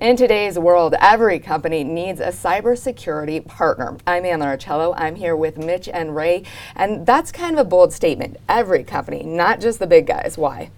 In today's world, every company needs a cybersecurity partner. I'm Ann Larichello. I'm here with Mitch and Ray, and that's kind of a bold statement. Every company, not just the big guys. Why?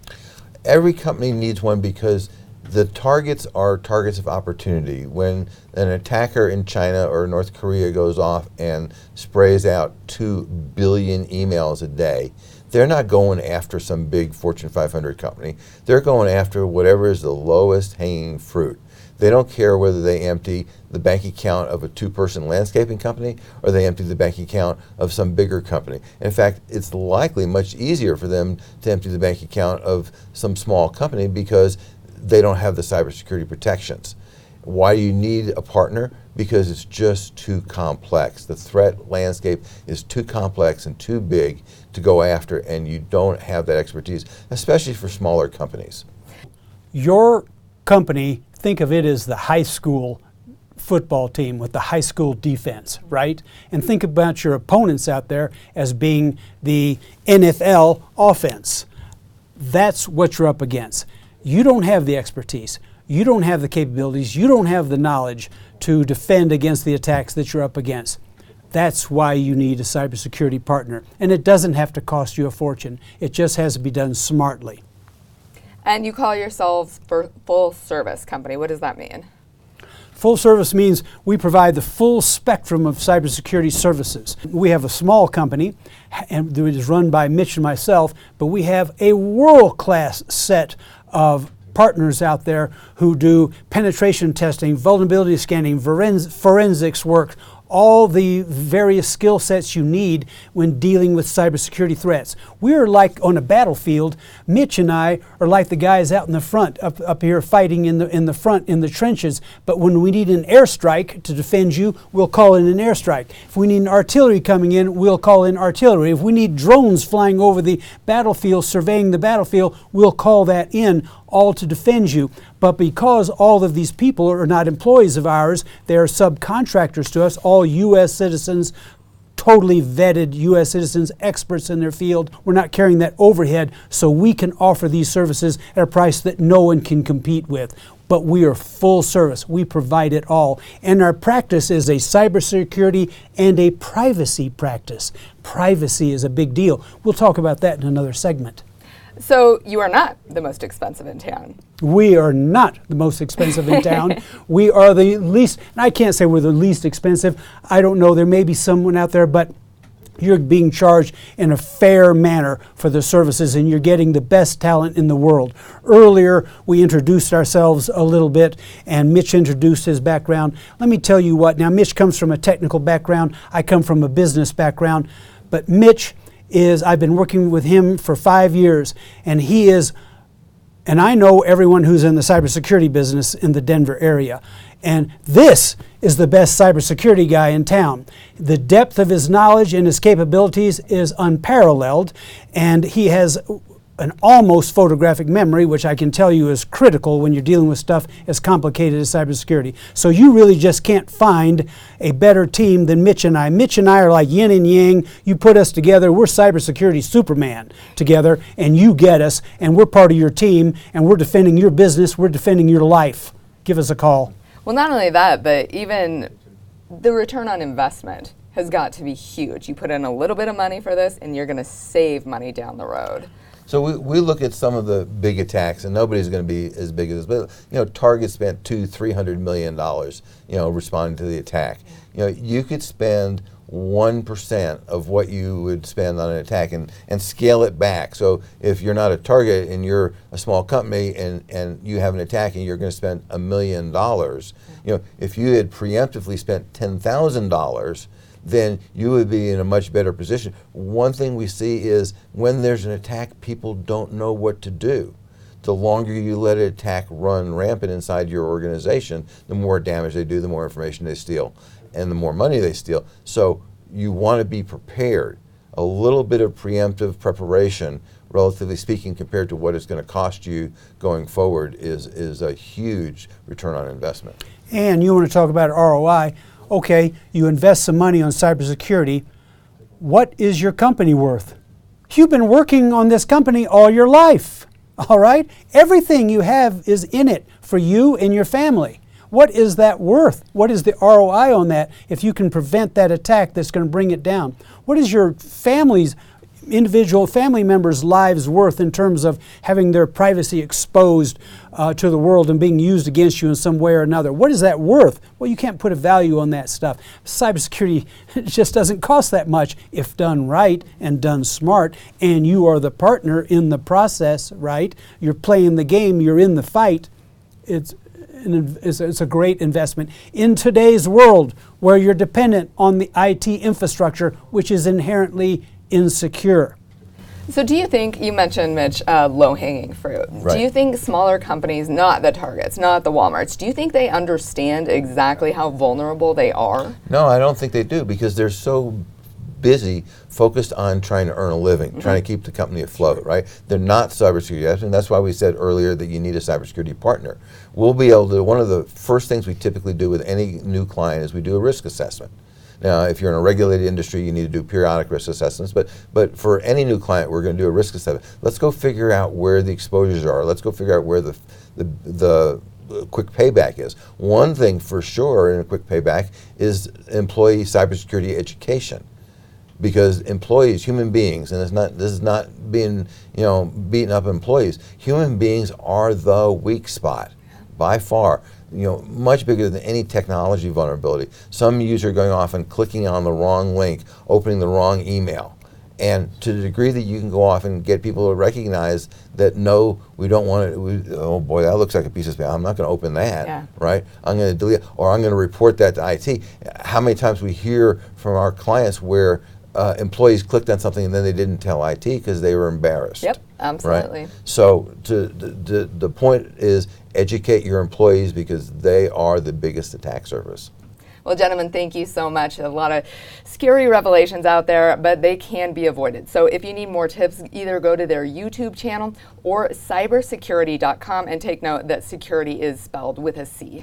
Every company needs one because the targets are targets of opportunity. When an attacker in China or North Korea goes off and sprays out 2 billion emails a day, they're not going after some big Fortune 500 company. They're going after whatever is the lowest hanging fruit. They don't care whether they empty the bank account of a two-person landscaping company or they empty the bank account of some bigger company. In fact, it's likely much easier for them to empty the bank account of some small company because they don't have the cybersecurity protections. Why do you need a partner? Because it's just too complex. The threat landscape is too complex and too big to go after, and you don't have that expertise, especially for smaller companies. Your company, think of it as the high school football team with the high school defense, right? And think about your opponents out there as being the NFL offense. That's what you're up against. You don't have the expertise. You don't have the capabilities. You don't have the knowledge to defend against the attacks that you're up against. That's why you need a cybersecurity partner. And it doesn't have to cost you a fortune. It just has to be done smartly. And you call yourselves a full service company. What does that mean? Full service means we provide the full spectrum of cybersecurity services. We have a small company, and it is run by Mitch and myself, but we have a world-class set of partners out there who do penetration testing, vulnerability scanning, forensics work, all the various skill sets you need when dealing with cybersecurity threats. We're like on a battlefield. Mitch and I are like the guys out in the front, up here fighting in the front in the trenches. But when we need an airstrike to defend you, we'll call in an airstrike. If we need an artillery coming in, we'll call in artillery. If we need drones flying over the battlefield, surveying the battlefield, we'll call that in, all to defend you. But because all of these people are not employees of ours, they are subcontractors to us, all U.S. citizens, totally vetted U.S. citizens, experts in their field. We're not carrying that overhead, so we can offer these services at a price that no one can compete with. But we are full service. We provide it all. And our practice is a cybersecurity and a privacy practice. Privacy is a big deal. We'll talk about that in another segment. So you are not the most expensive in town. We are not the most expensive in town. We are the least, and I can't say we're the least expensive. I don't know, there may be someone out there, but you're being charged in a fair manner for the services, and you're getting the best talent in the world. Earlier, we introduced ourselves a little bit, and Mitch introduced his background. Let me tell you what, now Mitch comes from a technical background. I come from a business background, but Mitch I've been working with him for 5 years, and and I know everyone who's in the cybersecurity business in the Denver area. And this is the best cybersecurity guy in town. The depth of his knowledge and his capabilities is unparalleled, and he has an almost photographic memory, which I can tell you is critical when you're dealing with stuff as complicated as cybersecurity. So you really just can't find a better team than Mitch and I. Mitch and I are like yin and yang. You put us together, we're cybersecurity Superman together, and you get us, and we're part of your team, and we're defending your business, we're defending your life. Give us a call. Well, not only that, but even the return on investment has got to be huge. You put in a little bit of money for this, and you're going to save money down the road. So we look at some of the big attacks, and nobody's going to be as big as this. But Target spent $200-300 million, responding to the attack. You could spend 1% of what you would spend on an attack and scale it back. So if you're not a Target and you're a small company and you have an attack and you're going to spend $1 million, if you had preemptively spent $10,000. Then you would be in a much better position. One thing we see is when there's an attack, people don't know what to do. The longer you let an attack run rampant inside your organization, the more damage they do, the more information they steal, and the more money they steal. So you want to be prepared. A little bit of preemptive preparation, relatively speaking, compared to what it's going to cost you going forward is a huge return on investment. And you want to talk about ROI. Okay, you invest some money on cybersecurity. What is your company worth? You've been working on this company all your life, all right? Everything you have is in it for you and your family. What is that worth? What is the ROI on that if you can prevent that attack that's going to bring it down? What is your individual family members' lives worth in terms of having their privacy exposed to the world and being used against you in some way or another? What is that worth? Well, you can't put a value on that stuff. Cybersecurity just doesn't cost that much if done right and done smart, and you are the partner in the process, right? You're playing the game, you're in the fight. It's a great investment in today's world where you're dependent on the IT infrastructure, which is inherently insecure. So do you think, you mentioned, Mitch, low-hanging fruit. Right. Do you think smaller companies, not the Targets, not the Walmarts, do you think they understand exactly how vulnerable they are? No, I don't think they do, because they're so busy focused on trying to earn a living, trying to keep the company afloat, right? They're not cybersecurity experts, and that's why we said earlier that you need a cybersecurity partner. We'll be able to, one of the first things we typically do with any new client is we do a risk assessment. Now, if you're in a regulated industry, you need to do periodic risk assessments, but for any new client, we're going to do a risk assessment. Let's go figure out where the exposures are. Let's go figure out where the quick payback is. One thing for sure in a quick payback is employee cybersecurity education. Because employees, human beings, and this is not being, beating up employees, human beings are the weak spot by far. Much bigger than any technology vulnerability. Some user going off and clicking on the wrong link, opening the wrong email. And to the degree that you can go off and get people to recognize that, no, we don't want it, oh boy, that looks like a piece of spam, I'm not going to open that, right? I'm going to delete it, or I'm going to report that to IT. How many times we hear from our clients where employees clicked on something and then they didn't tell IT because they were embarrassed. Yep, absolutely. Right? So the point is educate your employees because they are the biggest attack surface. Well, gentlemen, thank you so much. A lot of scary revelations out there, but they can be avoided. So if you need more tips, either go to their YouTube channel or cybersecurity.com, and take note that security is spelled with a C.